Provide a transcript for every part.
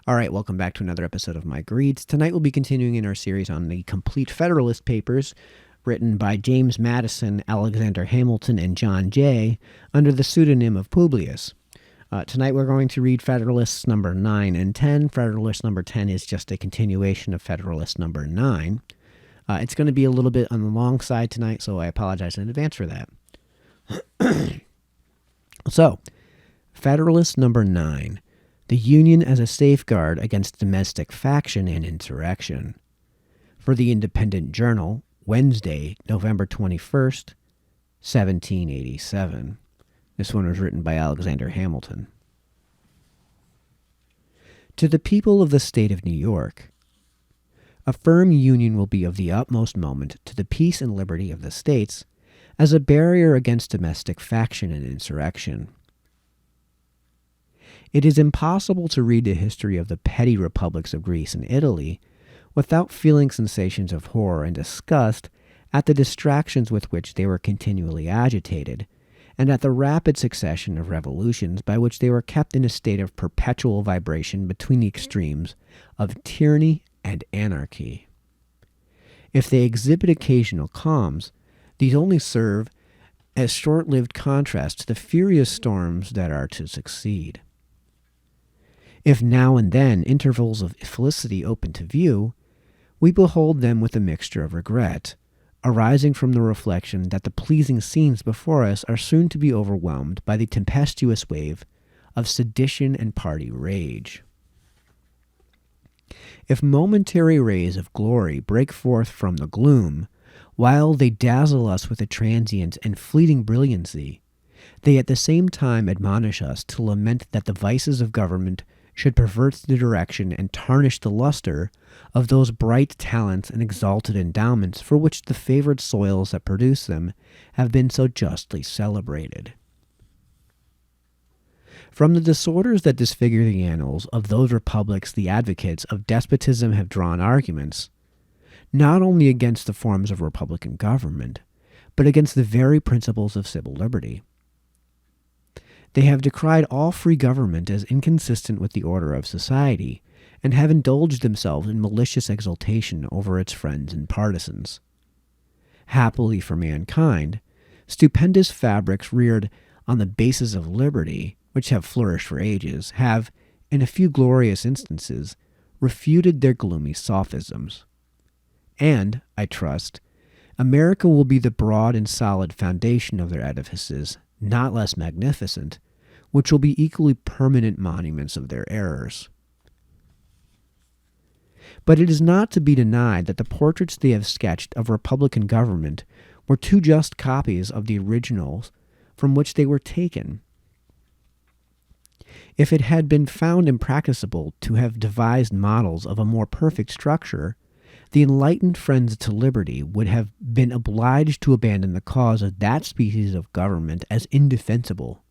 All right, welcome back to another episode of Mike Reads. Tonight we'll be continuing in our series on the complete Federalist Papers, written by James Madison, Alexander Hamilton, and John Jay, under the pseudonym of Publius. Tonight we're going to read Federalists number 9 and 10. Federalist number 10 is just a continuation of Federalist number 9. It's going to be a little bit on the long side tonight, so I apologize in advance for that. So, Federalist number 9. The Union as a safeguard against domestic faction and insurrection. For the Independent Journal, Wednesday, November 21st, 1787. This one was written by Alexander Hamilton. To the people of the state of New York, a firm union will be of the utmost moment to the peace and liberty of the states as a barrier against domestic faction and insurrection. It is impossible to read the history of the petty republics of Greece and Italy without feeling sensations of horror and disgust at the distractions with which they were continually agitated, and at the rapid succession of revolutions by which they were kept in a state of perpetual vibration between the extremes of tyranny and anarchy. If they exhibit occasional calms, these only serve as short-lived contrast to the furious storms that are to succeed. If now and then intervals of felicity open to view, we behold them with a mixture of regret, arising from the reflection that the pleasing scenes before us are soon to be overwhelmed by the tempestuous wave of sedition and party rage. If momentary rays of glory break forth from the gloom, while they dazzle us with a transient and fleeting brilliancy, they at the same time admonish us to lament that the vices of government should pervert the direction and tarnish the luster of those bright talents and exalted endowments for which the favored soils that produce them have been so justly celebrated. From the disorders that disfigure the annals of those republics the advocates of despotism have drawn arguments, not only against the forms of republican government, but against the very principles of civil liberty. They have decried all free government as inconsistent with the order of society, and have indulged themselves in malicious exultation over its friends and partisans. Happily for mankind, stupendous fabrics reared on the basis of liberty, which have flourished for ages, have, in a few glorious instances, refuted their gloomy sophisms. And, I trust, America will be the broad and solid foundation of their edifices, not less magnificent, which will be equally permanent monuments of their errors. But it is not to be denied that the portraits they have sketched of republican government were too just copies of the originals from which they were taken. If it had been found impracticable to have devised models of a more perfect structure, the enlightened friends to liberty would have been obliged to abandon the cause of that species of government as indefensible.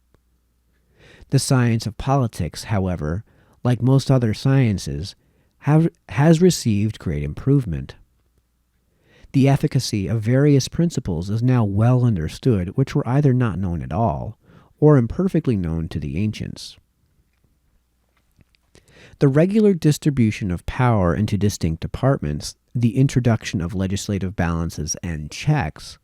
The science of politics, however, like most other sciences, has received great improvement. The efficacy of various principles is now well understood, which were either not known at all, or imperfectly known to the ancients. The regular distribution of power into distinct departments, the introduction of legislative balances and checks,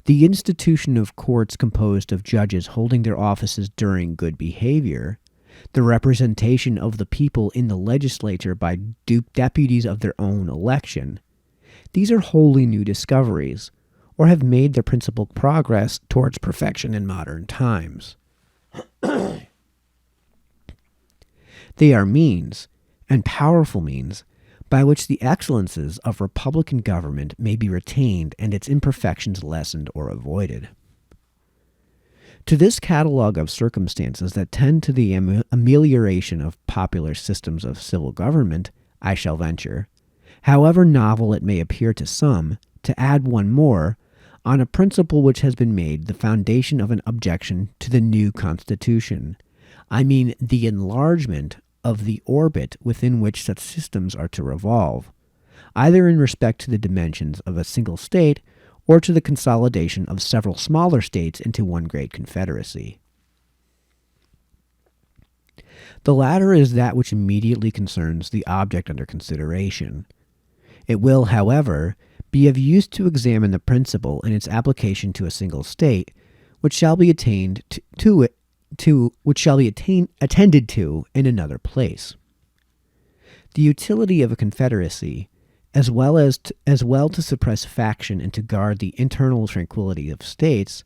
the institution of courts composed of judges holding their offices during good behavior, the representation of the people in the legislature by deputies of their own election, these are wholly new discoveries, or have made their principal progress towards perfection in modern times. They are means, and powerful means, by which the excellences of republican government may be retained and its imperfections lessened or avoided. To this catalogue of circumstances that tend to the amelioration of popular systems of civil government, I shall venture, however novel it may appear to some, to add one more, on a principle which has been made the foundation of an objection to the new Constitution. I mean the enlargement of the orbit within which such systems are to revolve, either in respect to the dimensions of a single state or to the consolidation of several smaller states into one great confederacy. The latter is that which immediately concerns the object under consideration. It will, however, be of use to examine the principle in its application to a single state, which shall be attended to in another place. The utility of a confederacy, as well to suppress faction and to guard the internal tranquility of states,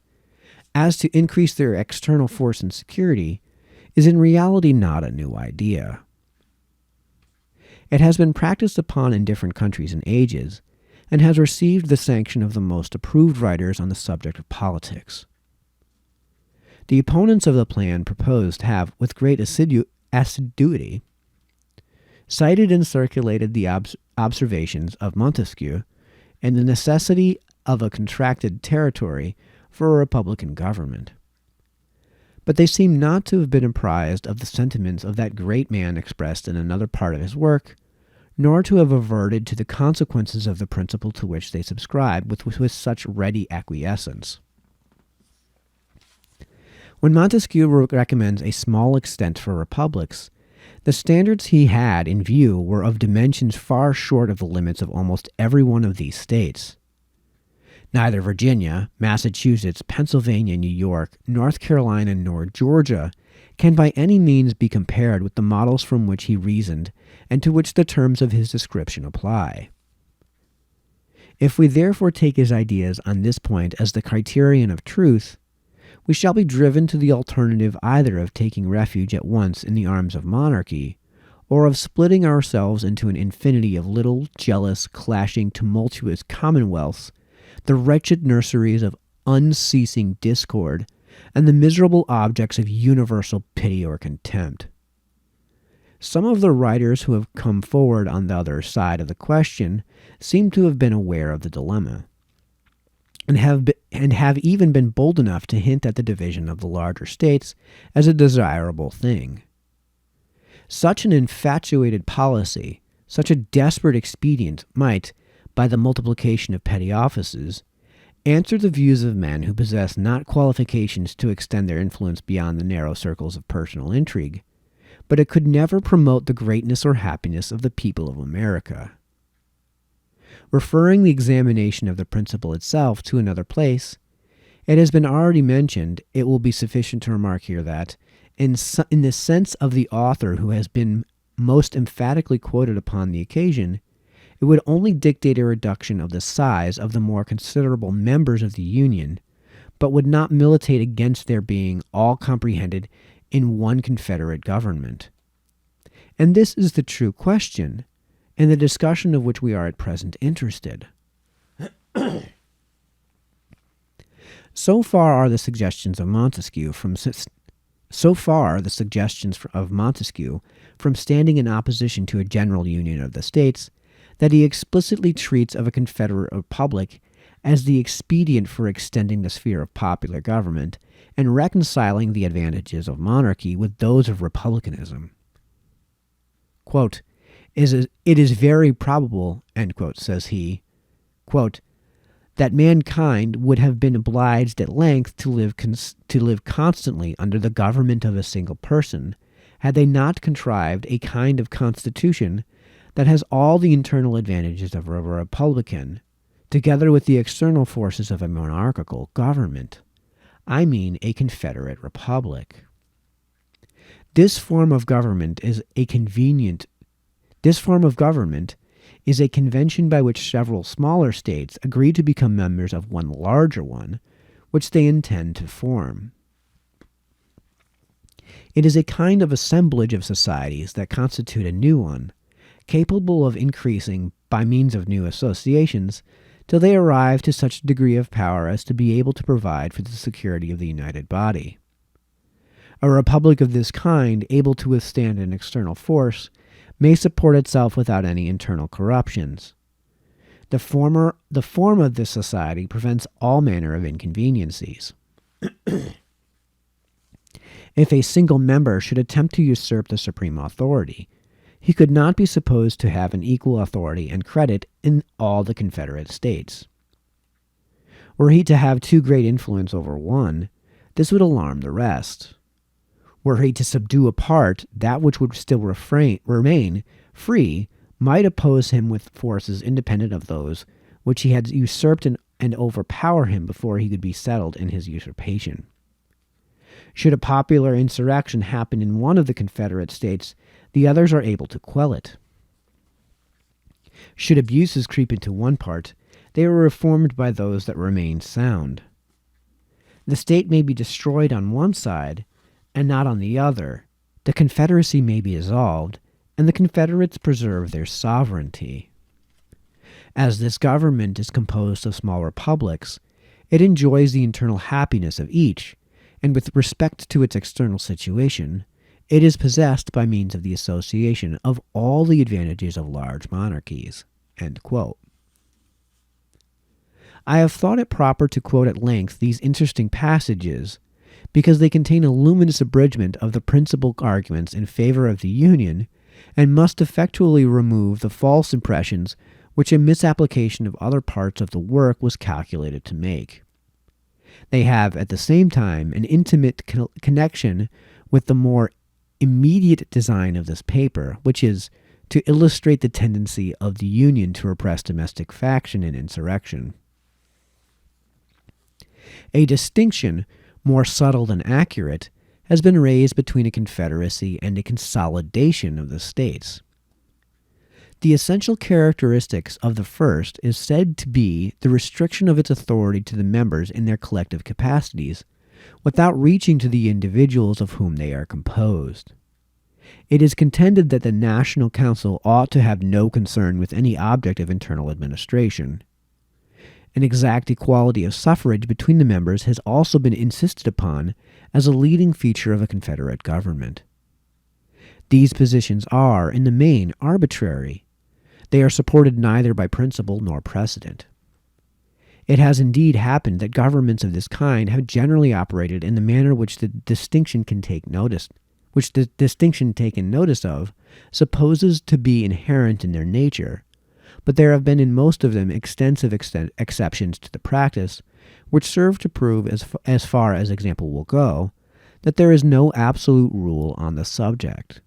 as to increase their external force and security, is in reality not a new idea. It has been practiced upon in different countries and ages, and has received the sanction of the most approved writers on the subject of politics. The opponents of the plan proposed have, with great assiduity, cited and circulated the observations of Montesquieu and the necessity of a contracted territory for a republican government. But they seem not to have been apprised of the sentiments of that great man expressed in another part of his work, nor to have adverted to the consequences of the principle to which they subscribe with such ready acquiescence. When Montesquieu recommends a small extent for republics, the standards he had in view were of dimensions far short of the limits of almost every one of these states. Neither Virginia, Massachusetts, Pennsylvania, New York, North Carolina, nor Georgia can by any means be compared with the models from which he reasoned and to which the terms of his description apply. If we therefore take his ideas on this point as the criterion of truth, we shall be driven to the alternative either of taking refuge at once in the arms of monarchy, or of splitting ourselves into an infinity of little, jealous, clashing, tumultuous commonwealths, the wretched nurseries of unceasing discord, and the miserable objects of universal pity or contempt. Some of the writers who have come forward on the other side of the question seem to have been aware of the dilemma, and have even been bold enough to hint at the division of the larger states as a desirable thing. Such an infatuated policy, such a desperate expedient might, by the multiplication of petty offices, answer the views of men who possess not qualifications to extend their influence beyond the narrow circles of personal intrigue, but it could never promote the greatness or happiness of the people of America. Referring the examination of the principle itself to another place, it has been already mentioned, it will be sufficient to remark here that, in the sense of the author who has been most emphatically quoted upon the occasion, it would only dictate a reduction of the size of the more considerable members of the Union, but would not militate against their being all comprehended in one confederate government. And this is the true question, in the discussion of which we are at present interested. So far the suggestions of Montesquieu from standing in opposition to a general union of the states, that he explicitly treats of a confederate republic as the expedient for extending the sphere of popular government and reconciling the advantages of monarchy with those of republicanism. Quote, "It is very probable," end quote, says he, quote, "that mankind would have been obliged at length to live constantly under the government of a single person, had they not contrived a kind of constitution that has all the internal advantages of a republican, together with the external forces of a monarchical government. I mean a confederate republic. This form of government is a convention by which several smaller states agree to become members of one larger one, which they intend to form. It is a kind of assemblage of societies that constitute a new one, capable of increasing by means of new associations till they arrive to such a degree of power as to be able to provide for the security of the united body. A republic of this kind, able to withstand an external force, may support itself without any internal corruptions. The form of this society prevents all manner of inconveniencies. If a single member should attempt to usurp the supreme authority, he could not be supposed to have an equal authority and credit in all the Confederate States. Were he to have too great influence over one, this would alarm the rest. Were he to subdue a part, that which would still remain free might oppose him with forces independent of those which he had usurped and overpower him before he could be settled in his usurpation. Should a popular insurrection happen in one of the Confederate states, the others are able to quell it. Should abuses creep into one part, they are reformed by those that remain sound. The state may be destroyed on one side and not on the other. The Confederacy may be dissolved, and the Confederates preserve their sovereignty. As this government is composed of small republics, it enjoys the internal happiness of each, and with respect to its external situation, it is possessed by means of the association of all the advantages of large monarchies." End quote. I have thought it proper to quote at length these interesting passages because they contain a luminous abridgment of the principal arguments in favor of the Union and must effectually remove the false impressions which a misapplication of other parts of the work was calculated to make. They have at the same time an intimate connection with the more immediate design of this paper, which is to illustrate the tendency of the Union to repress domestic faction and insurrection. A distinction, more subtle than accurate, has been raised between a confederacy and a consolidation of the states. The essential characteristics of the first is said to be the restriction of its authority to the members in their collective capacities, without reaching to the individuals of whom they are composed. It is contended that the National Council ought to have no concern with any object of internal administration. An exact equality of suffrage between the members has also been insisted upon as a leading feature of a Confederate government. These positions are, in the main, arbitrary. They are supported neither by principle nor precedent. It has indeed happened that governments of this kind have generally operated in the manner which the distinction taken notice of supposes to be inherent in their nature, but there have been in most of them extensive exceptions to the practice, which serve to prove, as far as example will go, that there is no absolute rule on the subject.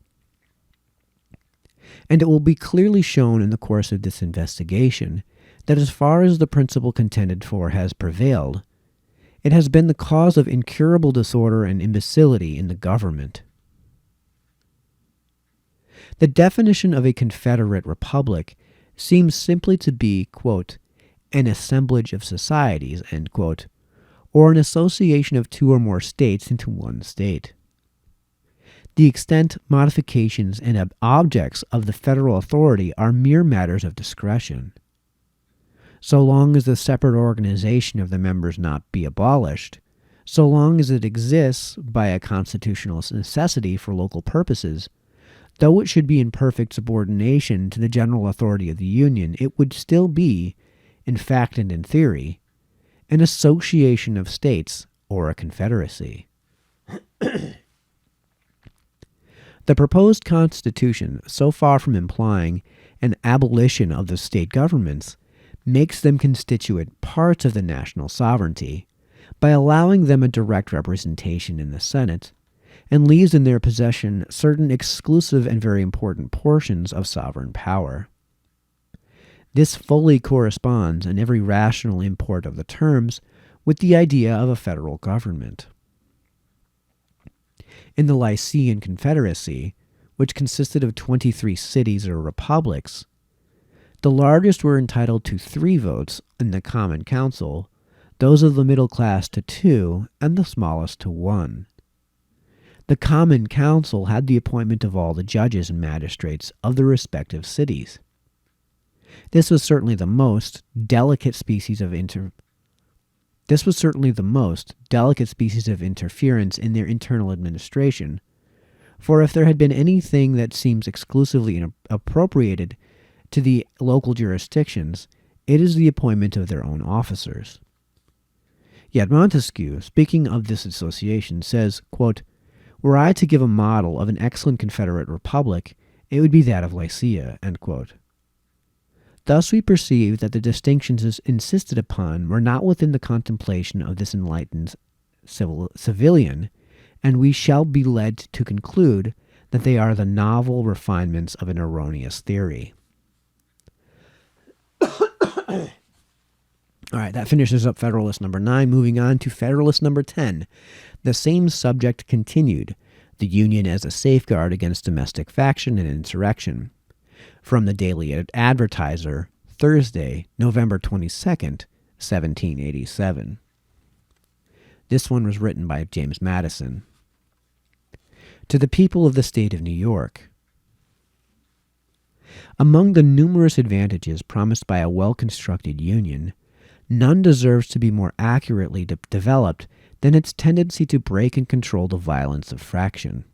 And it will be clearly shown in the course of this investigation that as far as the principle contended for has prevailed, it has been the cause of incurable disorder and imbecility in the government. The definition of a Confederate republic seems simply to be, quote, "an assemblage of societies," end quote, or an association of two or more states into one state. The extent, modifications, and objects of the federal authority are mere matters of discretion. So long as the separate organization of the members not be abolished, so long as it exists by a constitutional necessity for local purposes, though it should be in perfect subordination to the general authority of the Union, it would still be, in fact and in theory, an association of states or a confederacy. The proposed Constitution, so far from implying an abolition of the state governments, makes them constituent parts of the national sovereignty by allowing them a direct representation in the Senate, and leaves in their possession certain exclusive and very important portions of sovereign power. This fully corresponds, in every rational import of the terms, with the idea of a federal government. In the Lycian Confederacy, which consisted of 23 cities or republics, the largest were entitled to 3 votes in the Common Council, those of the middle class to 2, and the smallest to 1. The Common Council had the appointment of all the judges and magistrates of the respective cities. This was certainly the most delicate species of interference in their internal administration, for if there had been anything that seems exclusively appropriated to the local jurisdictions, it is the appointment of their own officers. Yet Montesquieu, speaking of this association, says, quote, "Were I to give a model of an excellent Confederate republic, it would be that of Lycia," end quote. Thus we perceive that the distinctions insisted upon were not within the contemplation of this enlightened civilian, and we shall be led to conclude that they are the novel refinements of an erroneous theory. All right, that finishes up Federalist number 9. Moving on to Federalist number 10. The same subject continued, the Union as a safeguard against domestic faction and insurrection. From the Daily Advertiser, Thursday, November 22nd, 1787. This one was written by James Madison. To the people of the state of New York. Among the numerous advantages promised by a well-constructed union, none deserves to be more accurately developed than its tendency to break and control the violence of faction.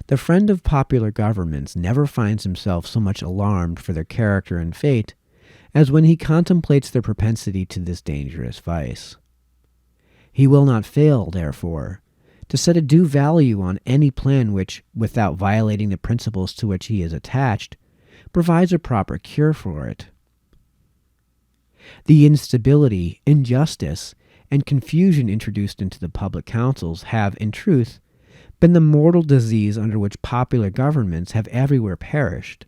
The friend of popular governments never finds himself so much alarmed for their character and fate as when he contemplates their propensity to this dangerous vice. He will not fail, therefore, to set a due value on any plan which, without violating the principles to which he is attached, provides a proper cure for it. The instability, injustice, and confusion introduced into the public councils have, in truth, been the mortal disease under which popular governments have everywhere perished,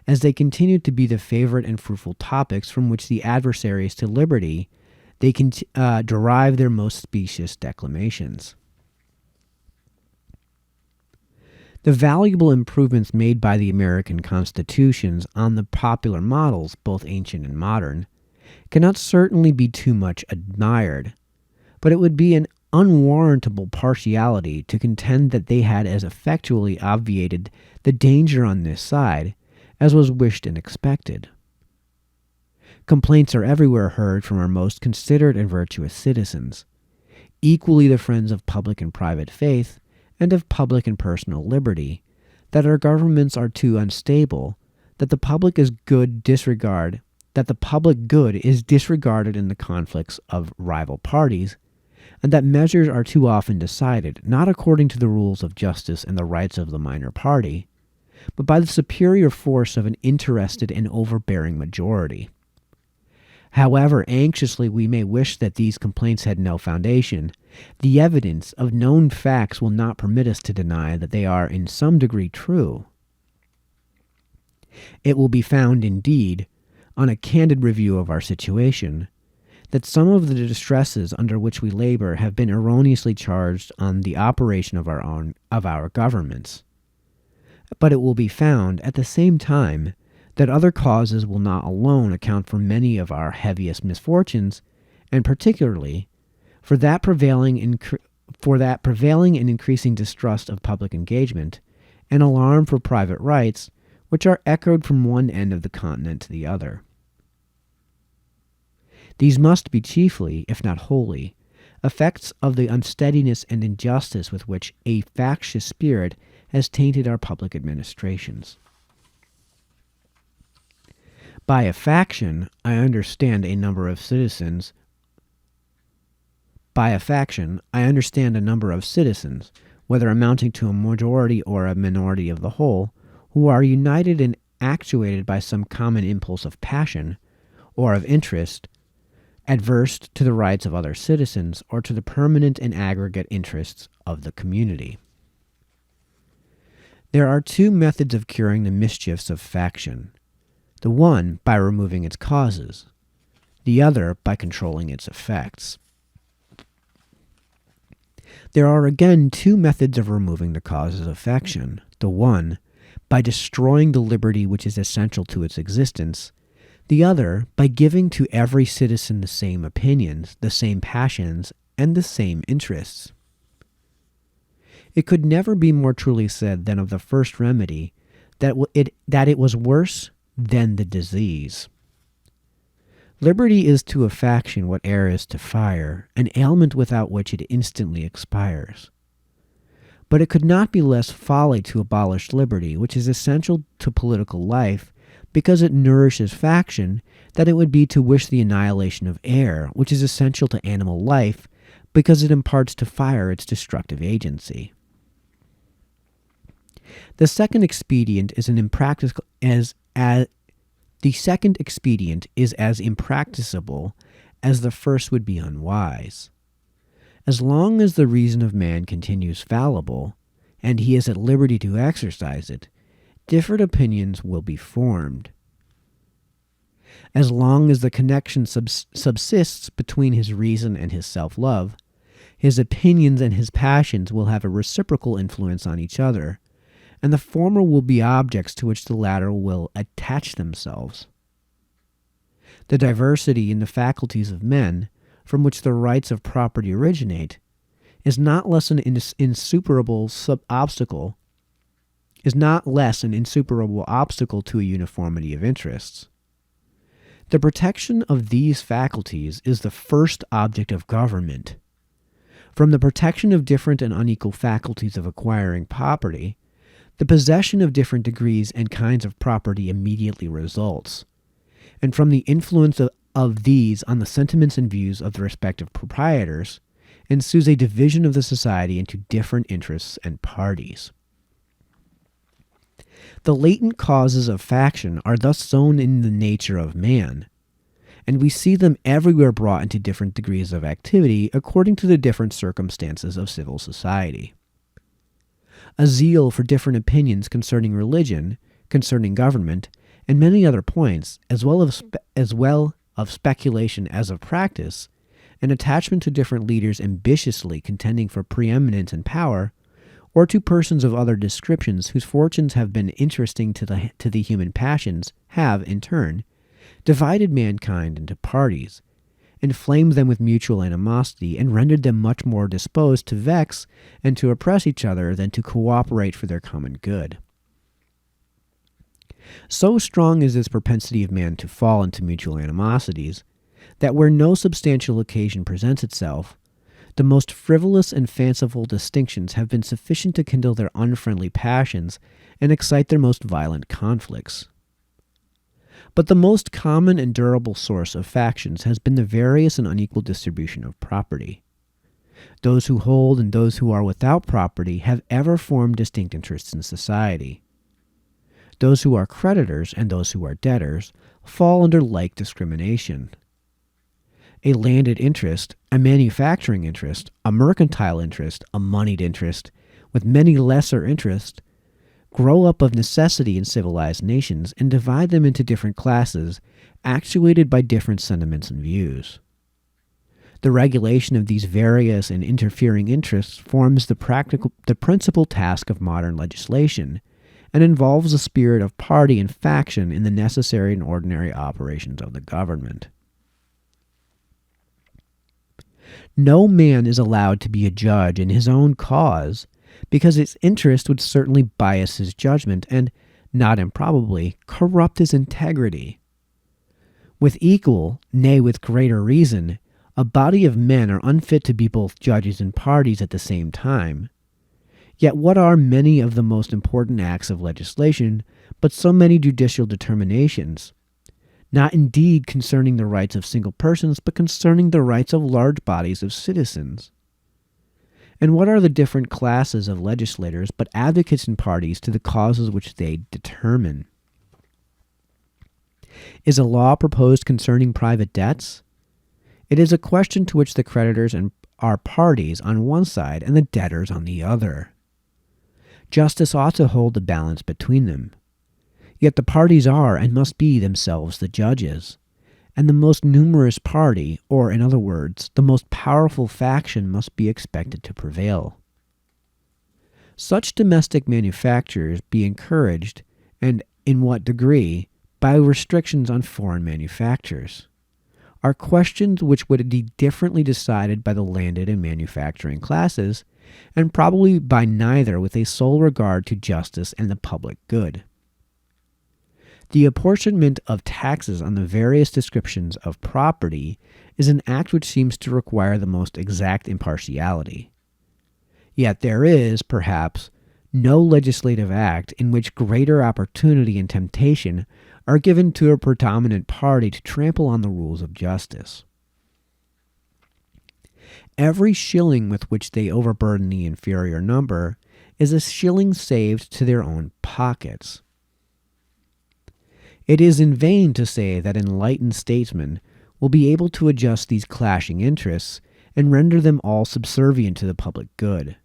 as they continue to be the favorite and fruitful topics from which the adversaries to liberty they can derive their most specious declamations. The valuable improvements made by the American constitutions on the popular models, both ancient and modern, cannot certainly be too much admired, but it would be an unwarrantable partiality to contend that they had as effectually obviated the danger on this side as was wished and expected. Complaints are everywhere heard from our most considerate and virtuous citizens, equally the friends of public and private faith, and of public and personal liberty, that our governments are too unstable, that the public good is disregarded in the conflicts of rival parties, and that measures are too often decided not according to the rules of justice and the rights of the minor party, but by the superior force of an interested and overbearing majority. However anxiously we may wish that these complaints had no foundation, the evidence of known facts will not permit us to deny that they are in some degree true. It will be found, indeed, on a candid review of our situation, that some of the distresses under which we labor have been erroneously charged on the operation of our governments. But it will be found, at the same time, that other causes will not alone account for many of our heaviest misfortunes, and particularly for that prevailing and increasing distrust of public engagement and alarm for private rights, which are echoed from one end of the continent to the other. These must be chiefly, if not wholly, effects of the unsteadiness and injustice with which a factious spirit has tainted our public administrations. By a faction, I understand a number of citizens, whether amounting to a majority or a minority of the whole, who are united and actuated by some common impulse of passion or of interest, adverse to the rights of other citizens or to the permanent and aggregate interests of the community. There are two methods of curing the mischiefs of faction. The one by removing its causes, the other by controlling its effects. There are again two methods of removing the causes of faction. The one by destroying the liberty which is essential to its existence, the other by giving to every citizen the same opinions, the same passions, and the same interests. It could never be more truly said than of the first remedy that it was worse than the disease. Liberty is to a faction what air is to fire, an ailment without which it instantly expires. But it could not be less folly to abolish liberty, which is essential to political life, because it nourishes faction, than it would be to wish the annihilation of air, which is essential to animal life, because it imparts to fire its destructive agency. The second expedient is as impracticable as the first would be unwise. As long as the reason of man continues fallible, and he is at liberty to exercise it, different opinions will be formed. As long as the connection subsists between his reason and his self-love, his opinions and his passions will have a reciprocal influence on each other, and the former will be objects to which the latter will attach themselves. The diversity in the faculties of men, from which the rights of property originate, is not less an insuperable obstacle to a uniformity of interests. The protection of these faculties is the first object of government. From the protection of different and unequal faculties of acquiring property, the possession of different degrees and kinds of property immediately results, and from the influence of these on the sentiments and views of the respective proprietors, ensues a division of the society into different interests and parties. The latent causes of faction are thus sown in the nature of man, and we see them everywhere brought into different degrees of activity according to the different circumstances of civil society. A zeal for different opinions concerning religion, concerning government, and many other points, as well of speculation as of practice, an attachment to different leaders ambitiously contending for preeminence and power, or to persons of other descriptions whose fortunes have been interesting to the human passions, have, in turn, divided mankind into parties, inflamed them with mutual animosity, and rendered them much more disposed to vex and to oppress each other than to cooperate for their common good. So strong is this propensity of man to fall into mutual animosities, that where no substantial occasion presents itself, the most frivolous and fanciful distinctions have been sufficient to kindle their unfriendly passions and excite their most violent conflicts. But the most common and durable source of factions has been the various and unequal distribution of property. Those who hold and those who are without property have ever formed distinct interests in society. Those who are creditors and those who are debtors fall under like discrimination. A landed interest, a manufacturing interest, a mercantile interest, a moneyed interest, with many lesser interests, grow up of necessity in civilized nations and divide them into different classes, actuated by different sentiments and views. The regulation of these various and interfering interests forms the principal task of modern legislation, and involves the spirit of party and faction in the necessary and ordinary operations of the government. No man is allowed to be a judge in his own cause, because its interest would certainly bias his judgment and, not improbably, corrupt his integrity. With equal, nay, with greater reason, a body of men are unfit to be both judges and parties at the same time. Yet what are many of the most important acts of legislation but so many judicial determinations? Not indeed concerning the rights of single persons, but concerning the rights of large bodies of citizens. And what are the different classes of legislators but advocates and parties to the causes which they determine? Is a law proposed concerning private debts? It is a question to which the creditors are parties on one side and the debtors on the other. Justice ought to hold the balance between them. Yet the parties are and must be themselves the judges, and the most numerous party, or in other words, the most powerful faction, must be expected to prevail. Such domestic manufactures be encouraged, and in what degree, by restrictions on foreign manufactures, are questions which would be differently decided by the landed and manufacturing classes, and probably by neither with a sole regard to justice and the public good. The apportionment of taxes on the various descriptions of property is an act which seems to require the most exact impartiality. Yet there is, perhaps, no legislative act in which greater opportunity and temptation are given to a predominant party to trample on the rules of justice. Every shilling with which they overburden the inferior number is a shilling saved to their own pockets. It is in vain to say that enlightened statesmen will be able to adjust these clashing interests and render them all subservient to the public good.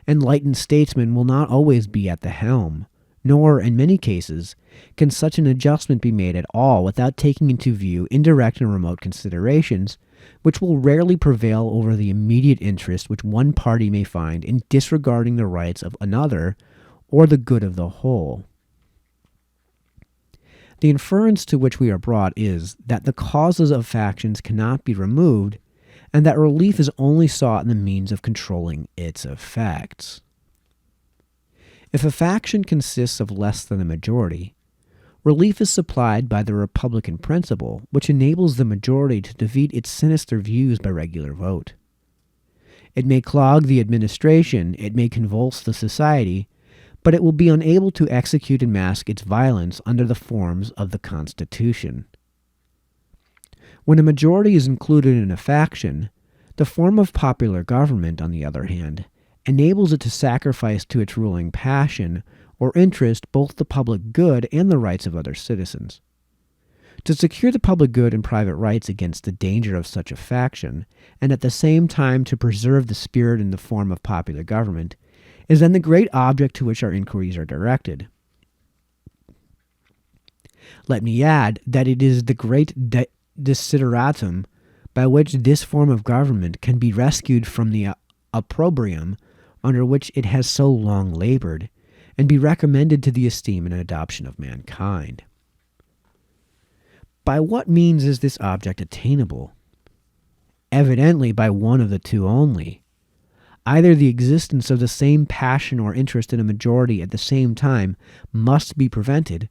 Enlightened statesmen will not always be at the helm, nor, in many cases, can such an adjustment be made at all without taking into view indirect and remote considerations, which will rarely prevail over the immediate interest which one party may find in disregarding the rights of another or the good of the whole. The inference to which we are brought is that the causes of factions cannot be removed, and that relief is only sought in the means of controlling its effects. If a faction consists of less than a majority, relief is supplied by the Republican principle, which enables the majority to defeat its sinister views by regular vote. It may clog the administration, it may convulse the society, but it will be unable to execute and mask its violence under the forms of the Constitution. When a majority is included in a faction, the form of popular government, on the other hand, enables it to sacrifice to its ruling passion or interest both the public good and the rights of other citizens. To secure the public good and private rights against the danger of such a faction, and at the same time to preserve the spirit in the form of popular government, is then the great object to which our inquiries are directed. Let me add that it is the great desideratum by which this form of government can be rescued from the opprobrium under which it has so long labored, and be recommended to the esteem and adoption of mankind. By what means is this object attainable? Evidently by one of the two only. Either the existence of the same passion or interest in a majority at the same time must be prevented,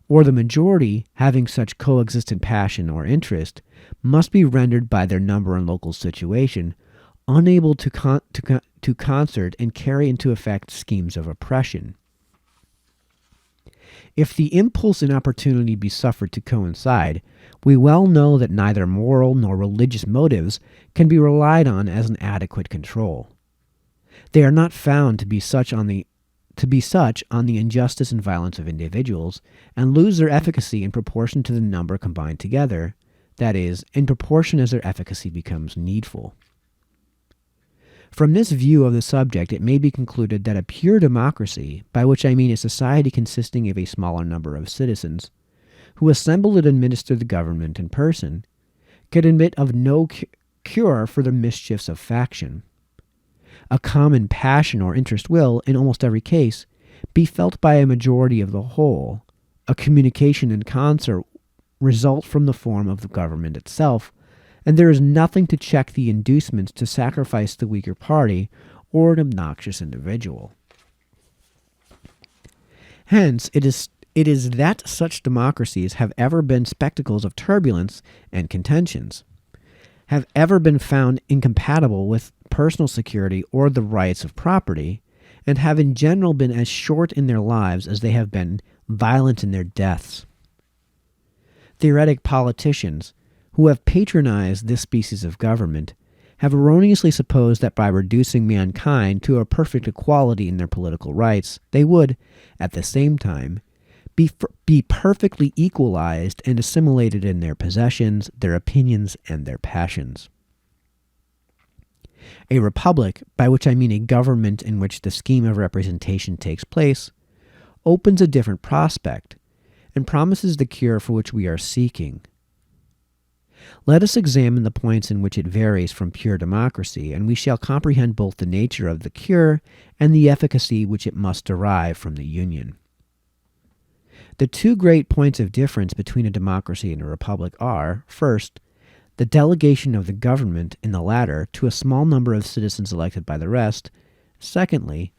or the majority, having such coexistent passion or interest, must be rendered by their number and local situation unable to concert and carry into effect schemes of oppression. If the impulse and opportunity be suffered to coincide, we well know that neither moral nor religious motives can be relied on as an adequate control. They are not found to be such on the injustice and violence of individuals, and lose their efficacy in proportion to the number combined together, that is, in proportion as their efficacy becomes needful. From this view of the subject, it may be concluded that a pure democracy, by which I mean a society consisting of a smaller number of citizens, who assemble and administer the government in person, can admit of no cure for the mischiefs of faction. A common passion or interest will, in almost every case, be felt by a majority of the whole. A communication in concert result from the form of the government itself, and there is nothing to check the inducements to sacrifice the weaker party or an obnoxious individual. Hence, it is that such democracies have ever been spectacles of turbulence and contentions, have ever been found incompatible with personal security or the rights of property, and have in general been as short in their lives as they have been violent in their deaths. Theoretic politicians, who have patronized this species of government, have erroneously supposed that by reducing mankind to a perfect equality in their political rights, they would, at the same time, be perfectly equalized and assimilated in their possessions, their opinions, and their passions. A republic, by which I mean a government in which the scheme of representation takes place, opens a different prospect, and promises the cure for which we are seeking. Let us examine the points in which it varies from pure democracy, and we shall comprehend both the nature of the cure and the efficacy which it must derive from the union. The two great points of difference between a democracy and a republic are, first, the delegation of the government in the latter to a small number of citizens elected by the rest, secondly,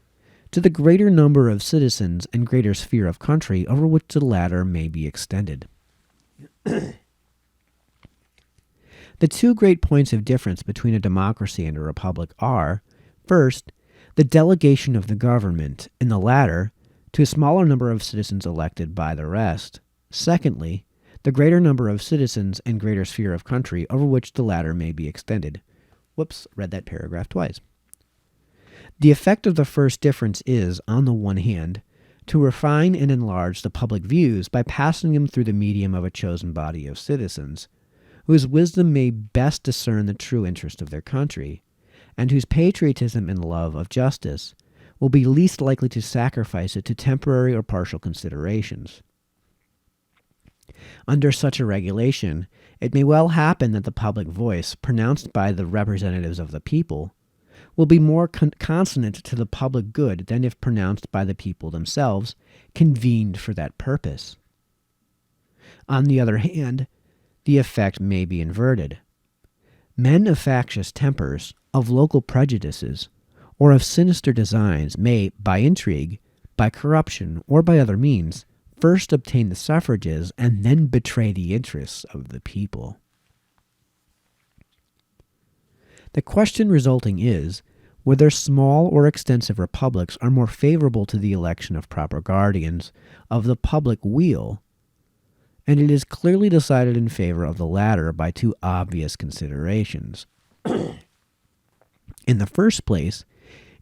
to the greater number of citizens and greater sphere of country over which the latter may be extended. The two great points of difference between a democracy and a republic are, first, the delegation of the government in the latter to a smaller number of citizens elected by the rest, secondly, the greater number of citizens and greater sphere of country over which the latter may be extended. Whoops, read that paragraph twice. The effect of the first difference is, on the one hand, to refine and enlarge the public views by passing them through the medium of a chosen body of citizens, whose wisdom may best discern the true interest of their country, and whose patriotism and love of justice will be least likely to sacrifice it to temporary or partial considerations. Under such a regulation, it may well happen that the public voice, pronounced by the representatives of the people, will be more consonant to the public good than if pronounced by the people themselves, convened for that purpose. On the other hand, the effect may be inverted. Men of factious tempers, of local prejudices, or of sinister designs may, by intrigue, by corruption, or by other means, first obtain the suffrages and then betray the interests of the people. The question resulting is whether small or extensive republics are more favorable to the election of proper guardians of the public weal, and it is clearly decided in favor of the latter by two obvious considerations. In the first place,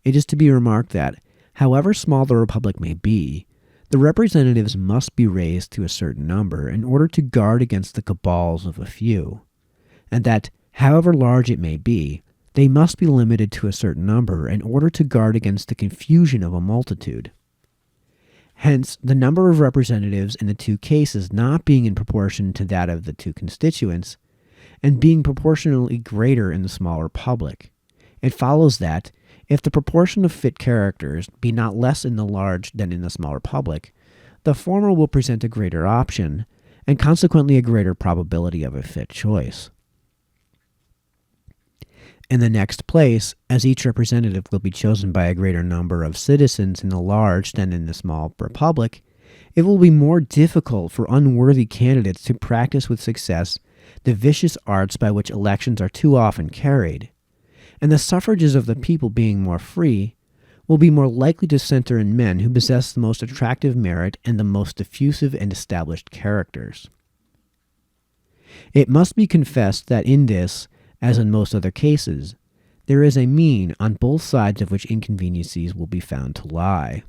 it is to be remarked that, however small the republic may be, the representatives must be raised to a certain number in order to guard against the cabals of a few, and that, however large it may be, they must be limited to a certain number in order to guard against the confusion of a multitude. Hence, the number of representatives in the two cases not being in proportion to that of the two constituents, and being proportionally greater in the small republic, it follows that, if the proportion of fit characters be not less in the large than in the small republic, the former will present a greater option, and consequently a greater probability of a fit choice. In the next place, as each representative will be chosen by a greater number of citizens in the large than in the small republic, it will be more difficult for unworthy candidates to practice with success the vicious arts by which elections are too often carried, and the suffrages of the people being more free, will be more likely to center in men who possess the most attractive merit and the most diffusive and established characters. It must be confessed that in this, as in most other cases, there is a mean on both sides of which inconveniencies will be found to lie.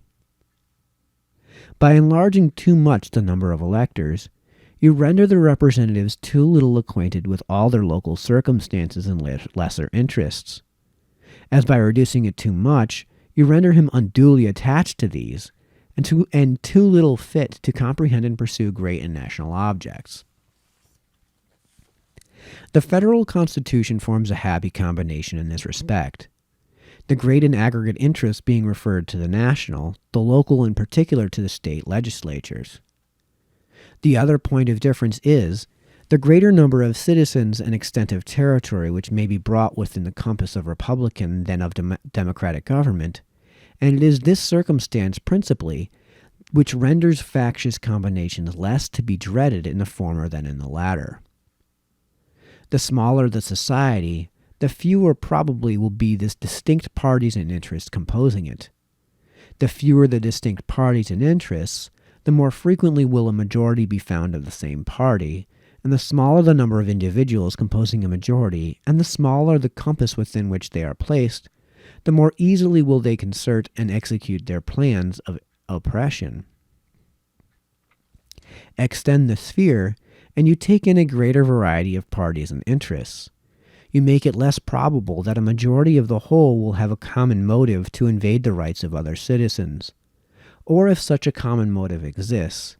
By enlarging too much the number of electors, you render the representatives too little acquainted with all their local circumstances and lesser interests, as by reducing it too much, you render him unduly attached to these, and too little fit to comprehend and pursue great and national objects. The federal constitution forms a happy combination in this respect, the great and aggregate interests being referred to the national, the local in particular to the state legislatures. The other point of difference is the greater number of citizens and extent of territory which may be brought within the compass of republican than of democratic government, and it is this circumstance principally which renders factious combinations less to be dreaded in the former than in the latter. The smaller the society, the fewer probably will be the distinct parties and interests composing it. The fewer the distinct parties and interests, the more frequently will a majority be found of the same party, and the smaller the number of individuals composing a majority, and the smaller the compass within which they are placed, the more easily will they concert and execute their plans of oppression. Extend the sphere, and you take in a greater variety of parties and interests. You make it less probable that a majority of the whole will have a common motive to invade the rights of other citizens. Or if such a common motive exists,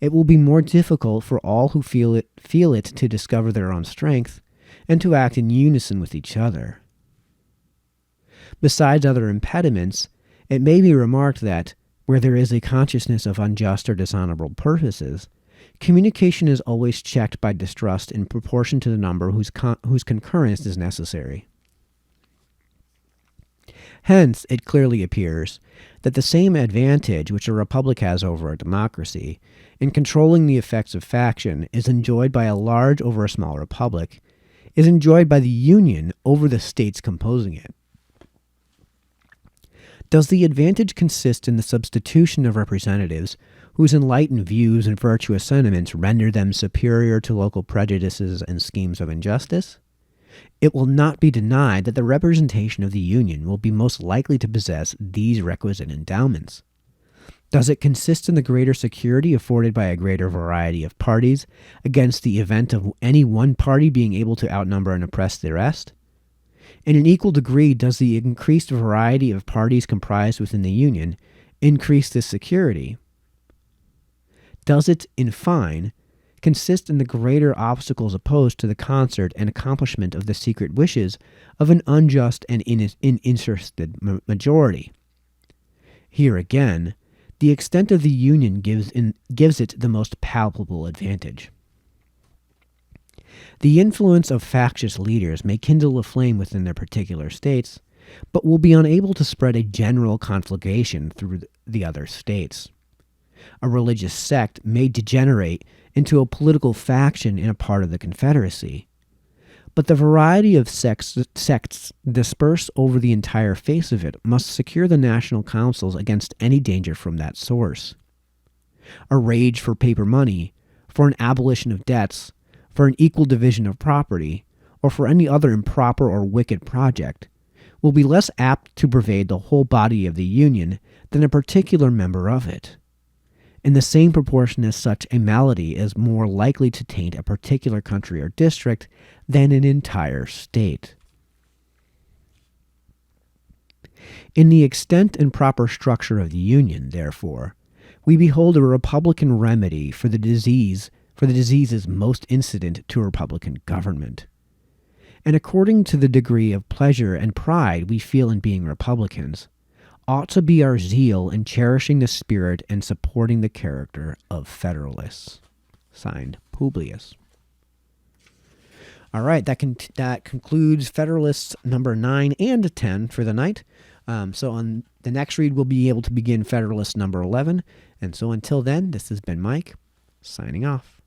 it will be more difficult for all who feel it to discover their own strength and to act in unison with each other. Besides other impediments, it may be remarked that, where there is a consciousness of unjust or dishonorable purposes, communication is always checked by distrust in proportion to the number whose concurrence is necessary. Hence, it clearly appears that the same advantage which a republic has over a democracy in controlling the effects of faction is enjoyed by a large over a small republic, is enjoyed by the Union over the states composing it. Does the advantage consist in the substitution of representatives whose enlightened views and virtuous sentiments render them superior to local prejudices and schemes of injustice? It will not be denied that the representation of the Union will be most likely to possess these requisite endowments. Does it consist in the greater security afforded by a greater variety of parties against the event of any one party being able to outnumber and oppress the rest? In an equal degree, does the increased variety of parties comprised within the Union increase this security? Does it, in fine, consist in the greater obstacles opposed to the concert and accomplishment of the secret wishes of an unjust and uninterested majority? Here again, the extent of the Union gives it the most palpable advantage. The influence of factious leaders may kindle a flame within their particular states, but will be unable to spread a general conflagration through the other states. A religious sect may degenerate into a political faction in a part of the Confederacy, but the variety of sects dispersed over the entire face of it must secure the national councils against any danger from that source. A rage for paper money, for an abolition of debts, for an equal division of property, or for any other improper or wicked project, will be less apt to pervade the whole body of the Union than a particular member of it. In the same proportion as such a malady is more likely to taint a particular country or district than an entire state. In the extent and proper structure of the Union, therefore, we behold a republican remedy for the diseases most incident to republican government. And according to the degree of pleasure and pride we feel in being Republicans, ought to be our zeal in cherishing the spirit and supporting the character of Federalists. Signed, Publius. All right, that concludes Federalists number 9 and 10 for the night. So on the next read, we'll be able to begin Federalist number 11. And so until then, this has been Mike, signing off.